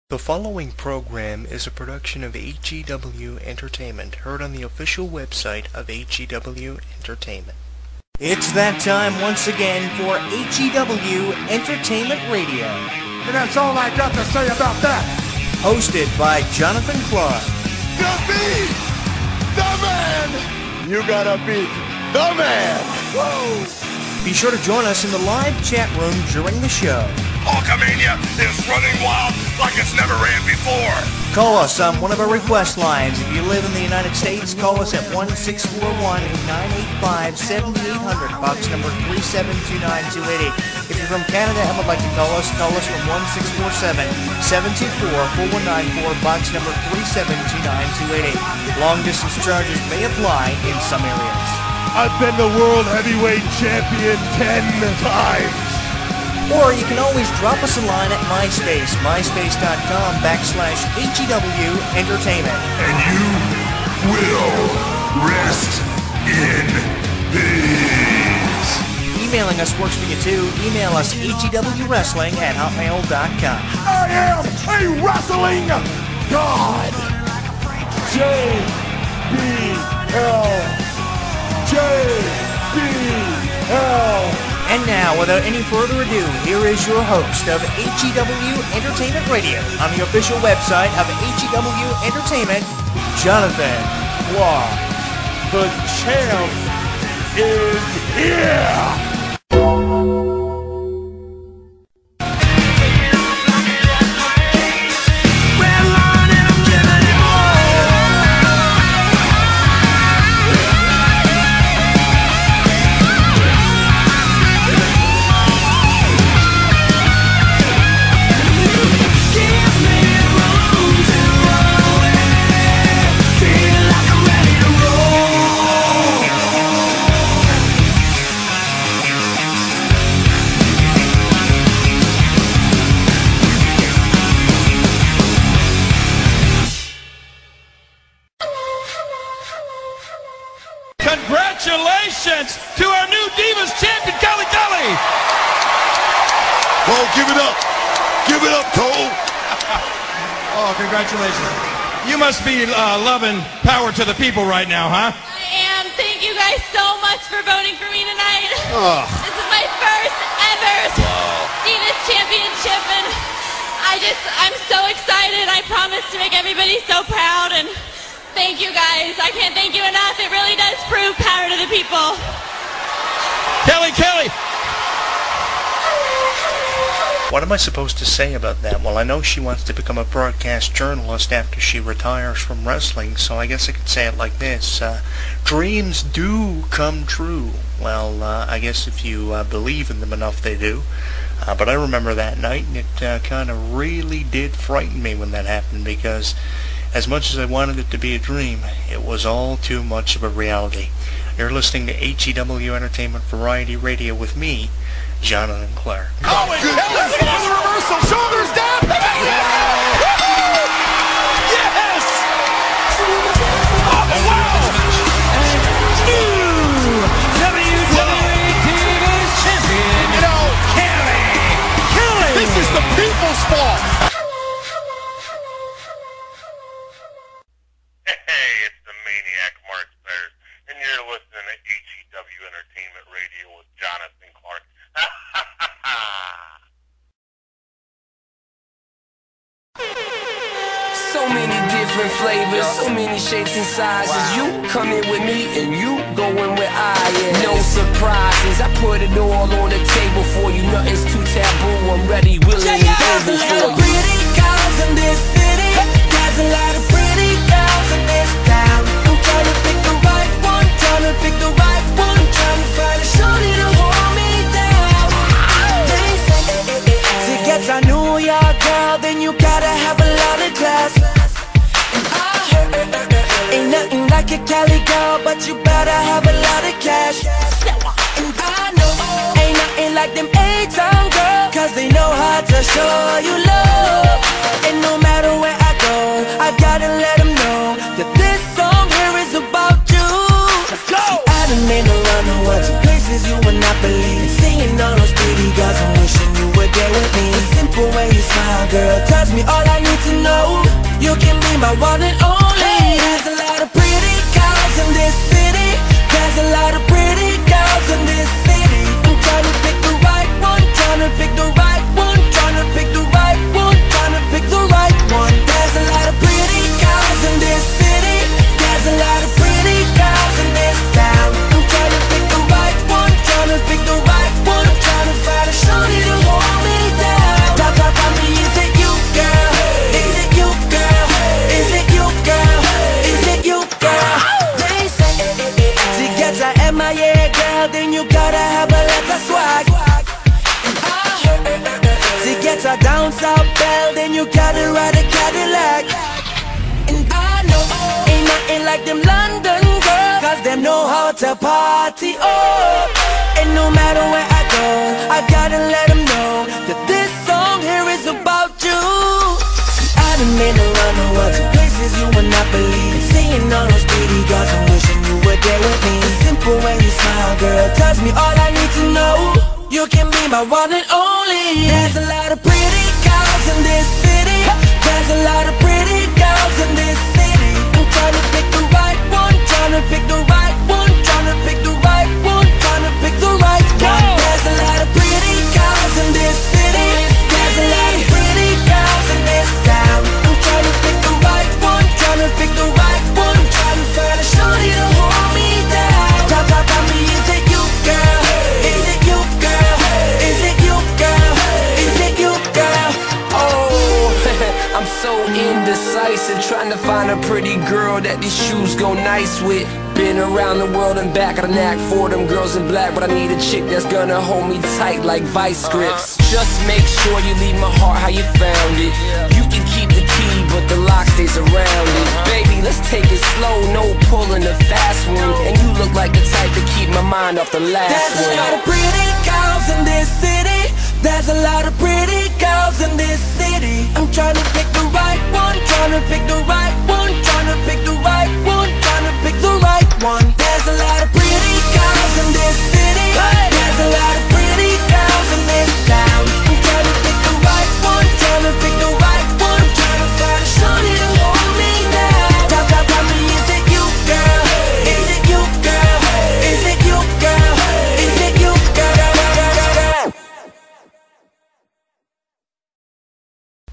The following program is a production of HEW Entertainment, heard on the official website of HEW Entertainment. It's that time once again for HEW Entertainment Radio. And that's all I got to say about that. Hosted by Jonathan Clarke. To be the man, you gotta be the man. Whoa. Be sure to join us in the live chat room during the show. Hulkamania is running wild like it's never ran before. Call us on one of our request lines. If you live in the United States, call us at 1-641-985-7800, box number 3729280. If you're from Canada and would like to call us from 1-647-724-4194, box number 3729280. Long distance charges may apply in some areas. I've been the world heavyweight champion 10 times. Or you can always drop us a line at MySpace, myspace.com/HEW Entertainment. And you will rest in peace. Emailing us works for you too. Email us HEWWrestling@hotmail.com. I am a wrestling god. JBL. And now, without any further ado, here is your host of HEW Entertainment Radio on the official website of HEW Entertainment, Jonathan Clarke. The champ is here. Congratulations to our new Divas champion, Clarke! Cole, give it up. Give it up, Cole. Oh, congratulations. You must be loving Power to the People right now, huh? I am. Thank you guys so much for voting for me tonight. Oh. This is my first ever Divas championship, and I'm so excited. I promise to make everybody so proud, and thank you guys. I can't thank you enough. It really does prove power to the people. Kelly! What am I supposed to say about that? Well, I know she wants to become a broadcast journalist after she retires from wrestling, so I guess I could say it like this. Dreams do come true. Well, I guess if you believe in them enough, they do. But I remember that night, and it kind of really did frighten me when that happened, because as much as I wanted it to be a dream, it was all too much of a reality. You're listening to HEW Entertainment Variety Radio with me, Jonathan Clarke. Oh, and Kelly for the reversal. Shoulders down. Yes! Oh, wow! New WWE Divas champion, Kelly! This is the people's fault. Hey, it's the Maniac Mark Bears, and you're listening to HEW Entertainment Radio with Jonathan Clarke. So many different flavors, so many shapes and sizes. You come in with me and you go in where I am. No surprises, I put it all on the table for you. Nothing's too taboo, I'm ready, willing, and able for you. There's a lot of pretty girls in this city. There's a lot of pretty girls in this town. I'm trying to pick the right one, trying to pick the right one, trying to find a shorty to hold me down. They say, to get a New York girl, then you gotta have a lot of class. And I heard, ain't nothing like a Cali girl, but you better have a lot of cash. And I know, ain't nothing like them A-Town girls, cause they know how to show you love. And no matter where I go, I've gotta let them know that this song here is about you. Let's go! See, I done been around the world to places you would not believe. Singing all those pretty girls, I'm wishing you were there with me. The simple way you smile, girl, tells me all I need to can be my one and only. There's a lot of pretty girls in this city. There's a lot of pretty girls in this city. I'm trying to pick the right one, trying to pick the right one, trying to pick the right one, trying to pick the right one. There's a lot of pretty girls in this city. There's a lot of pretty girls in this town. I'm trying to pick the right one, trying to pick the right one. I'm trying to find a shorty to hold me down. Tell me, is it you, girl? Is it you, girl? Is it you, girl? Is it you, girl? They say to get a MIA girl, then you gotta have a lot of swag. To get a down south belle, then you gotta ride a Cadillac. And I know ain't nothing like them London girls, cause them know how to party, oh. And no matter where I go, I gotta let them know that this song here is about you. See, I done been around the world to places you would not believe. Seeing all those pretty girls and wishing you were there with me. The simple way you smile, girl, tells me all I need to know. You can be my one and only. There's a lot of pretty girls in this city. There's a lot of pretty girls in this city. I'm trying to pick the right one, trying to pick the right one, trying to pick the right one, trying to pick the right one. There's a lot of pretty girls in this city. There's a lot of pretty girls in this town. I'm trying to pick the right one, trying to pick the right one. I'm trying to find a shorty to hold me down. Tell me, is it you, girl? Is it you, girl? Is it you, girl? Is it you, girl? Oh, I'm so indecisive, trying to find a pretty girl that these shoes go nice with. Been around the world and back, got a knack for them girls in black, but I need a chick that's gonna hold me tight like vice grips. Just make sure you leave my heart how you found it. You can keep the key, but the lock stays around it. Baby, let's take it slow, no pulling the fast one. And you look like the type to keep my mind off the last one. There's a lot of pretty girls in this city. There's a lot of pretty girls in this city. I'm trying to pick the right one, trying to pick the right one, trying to pick the right one, trying to pick the right one. There's a lot of pretty girls in this city. There's a lot of pretty girls in this town. I'm trying to pick the right one, trying to pick the right one. I'm trying to find a shorty to hold me down. Tell me, is it you, girl? Is it you, girl? Is it you, girl? Is it you, girl?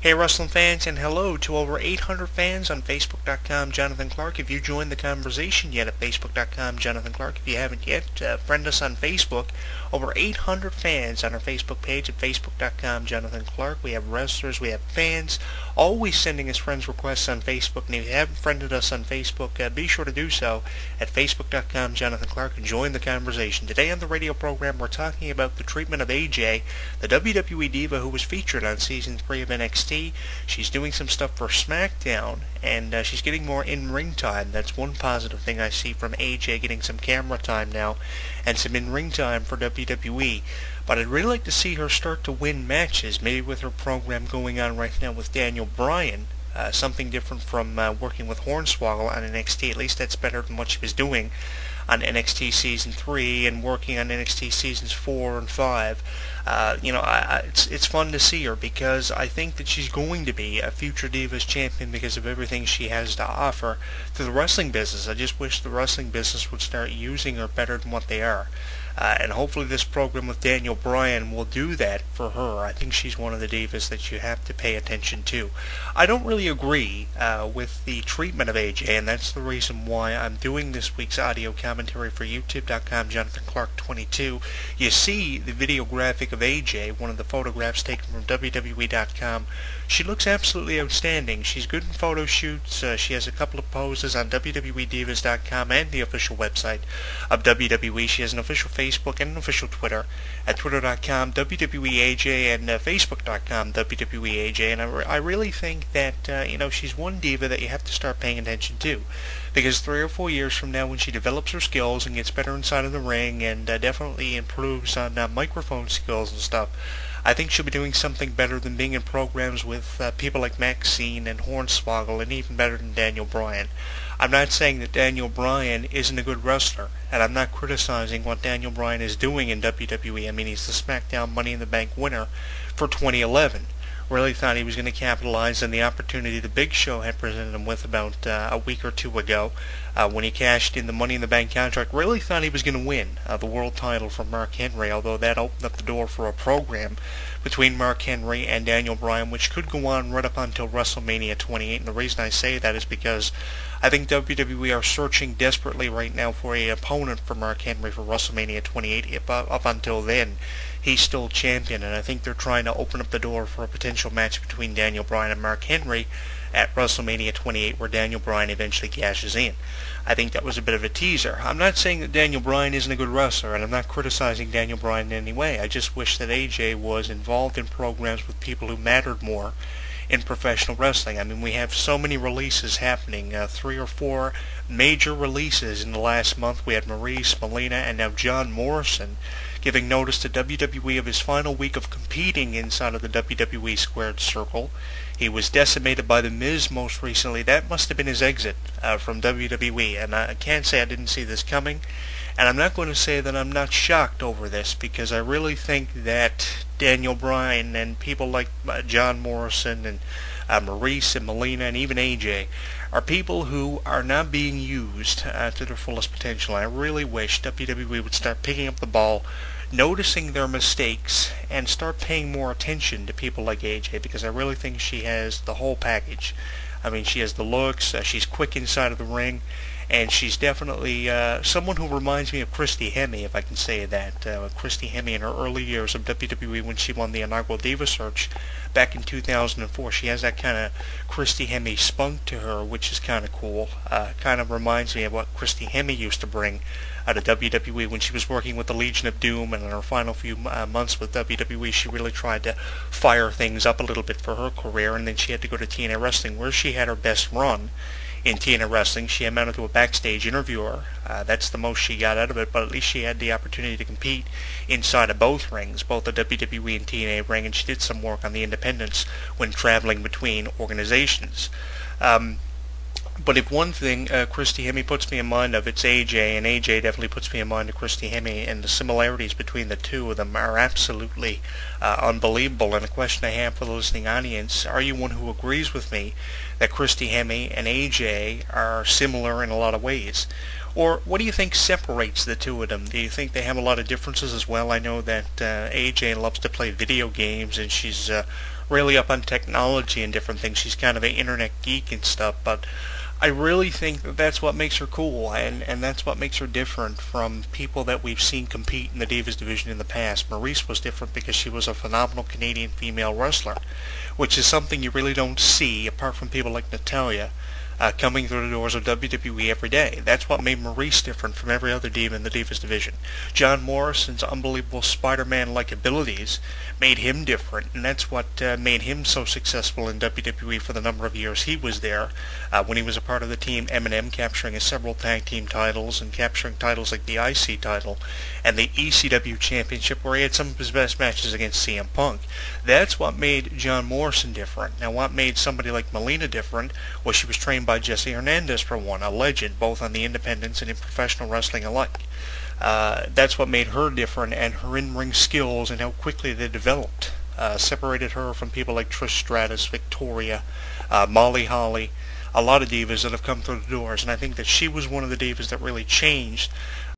Hey wrestling fans, and hello to over 800 fans on Facebook.com Jonathan Clarke. If you joined the conversation yet at Facebook.com Jonathan Clarke, if you haven't yet, friend us on Facebook. Over 800 fans on our Facebook page at Facebook.com Jonathan Clarke. We have wrestlers, we have fans, always sending us friends requests on Facebook. And if you haven't friended us on Facebook, be sure to do so at Facebook.com Jonathan Clarke and join the conversation. Today on the radio program, we're talking about the treatment of AJ, the WWE Diva who was featured on Season 3 of NXT. She's doing some stuff for SmackDown, and she's getting more in-ring time. That's one positive thing I see from AJ, getting some camera time now and some in-ring time for WWE. But I'd really like to see her start to win matches, maybe with her program going on right now with Daniel Bryan. Something different from working with Hornswoggle on NXT. At least that's better than what she was doing on NXT Season 3 and working on NXT Seasons 4 and 5. It's fun to see her because I think that she's going to be a future Divas champion because of everything she has to offer to the wrestling business. I just wish the wrestling business would start using her better than what they are. And hopefully this program with Daniel Bryan will do that for her. I think she's one of the divas that you have to pay attention to. I don't really agree with the treatment of AJ, and that's the reason why I'm doing this week's audio commentary for YouTube.com Jonathan Clarke 22. You see the video graphic of AJ, one of the photographs taken from WWE.com. She looks absolutely outstanding. She's good in photo shoots. She has a couple of poses on WWEDivas.com and the official website of WWE. She has an official Facebook and an official Twitter at Twitter.com WWEAJ and Facebook.com WWEAJ. And I really think that she's one diva that you have to start paying attention to, because 3 or 4 years from now, when she develops her skills and gets better inside of the ring and definitely improves on microphone skills and stuff, I think she'll be doing something better than being in programs with people like Maxine and Hornswoggle, and even better than Daniel Bryan. I'm not saying that Daniel Bryan isn't a good wrestler, and I'm not criticizing what Daniel Bryan is doing in WWE. I mean, he's the SmackDown Money in the Bank winner for 2011. Really thought he was going to capitalize on the opportunity the Big Show had presented him with about a week or two ago when he cashed in the Money in the Bank contract. Really thought he was going to win the world title from Mark Henry, although that opened up the door for a program between Mark Henry and Daniel Bryan, which could go on right up until WrestleMania 28. And the reason I say that is because I think WWE are searching desperately right now for an opponent for Mark Henry for WrestleMania 28. If, up until then, he's still champion, and I think they're trying to open up the door for a potential match between Daniel Bryan and Mark Henry at WrestleMania 28, where Daniel Bryan eventually cashes in. I think that was a bit of a teaser. I'm not saying that Daniel Bryan isn't a good wrestler, and I'm not criticizing Daniel Bryan in any way. I just wish that AJ was involved in programs with people who mattered more in professional wrestling. I mean, we have so many releases happening, 3 or 4 major releases in the last month. We had Maurice, Melina, and now John Morrison giving notice to WWE of his final week of competing inside of the WWE Squared Circle. He was decimated by The Miz most recently. That must have been his exit from WWE, and I can't say I didn't see this coming, and I'm not going to say that I'm not shocked over this, because I really think that Daniel Bryan and people like John Morrison and Maurice and Melina and even AJ are people who are not being used to their fullest potential. I really wish WWE would start picking up the ball, noticing their mistakes, and start paying more attention to people like AJ, because I really think she has the whole package. I mean, she has the looks, she's quick inside of the ring, and she's definitely someone who reminds me of Christy Hemme, if I can say that. Christy Hemme in her early years of WWE when she won the inaugural Diva search back in 2004. She has that kind of Christy Hemme spunk to her, which is kind of cool. Kind of reminds me of what Christy Hemme used to bring out of WWE when she was working with the Legion of Doom, and in her final few months with WWE, she really tried to fire things up a little bit for her career, and then she had to go to TNA Wrestling, where she had her best run. In TNA Wrestling, she amounted to a backstage interviewer. That's the most she got out of it, but at least she had the opportunity to compete inside of both rings, both the WWE and TNA ring, and she did some work on the independents when traveling between organizations. But if one thing Christy Hemme puts me in mind of, it's AJ, and AJ definitely puts me in mind of Christy Hemme, and the similarities between the two of them are absolutely unbelievable. And the question I have for the listening audience, are you one who agrees with me that Christy Hemme and AJ are similar in a lot of ways? Or what do you think separates the two of them? Do you think they have a lot of differences as well? I know that AJ loves to play video games, and she's really up on technology and different things. She's kind of an internet geek and stuff, but I really think that that's what makes her cool, and that's what makes her different from people that we've seen compete in the Divas division in the past. Maurice was different because she was a phenomenal Canadian female wrestler, which is something you really don't see apart from people like Natalya coming through the doors of WWE every day. That's what made Maurice different from every other diva in the Divas division. John Morrison's unbelievable Spider-Man-like abilities made him different, and that's what made him so successful in WWE for the number of years he was there, when he was a part of the team M&M, capturing several tag team titles and capturing titles like the IC title and the ECW championship, where he had some of his best matches against CM Punk. That's what made John Morrison different. Now, what made somebody like Melina different was she was trained by Jesse Hernandez, for one, a legend both on the independents and in professional wrestling alike. That's what made her different, and her in-ring skills and how quickly they developed separated her from people like Trish Stratus, Victoria, Molly Holly, a lot of divas that have come through the doors, and I think that she was one of the divas that really changed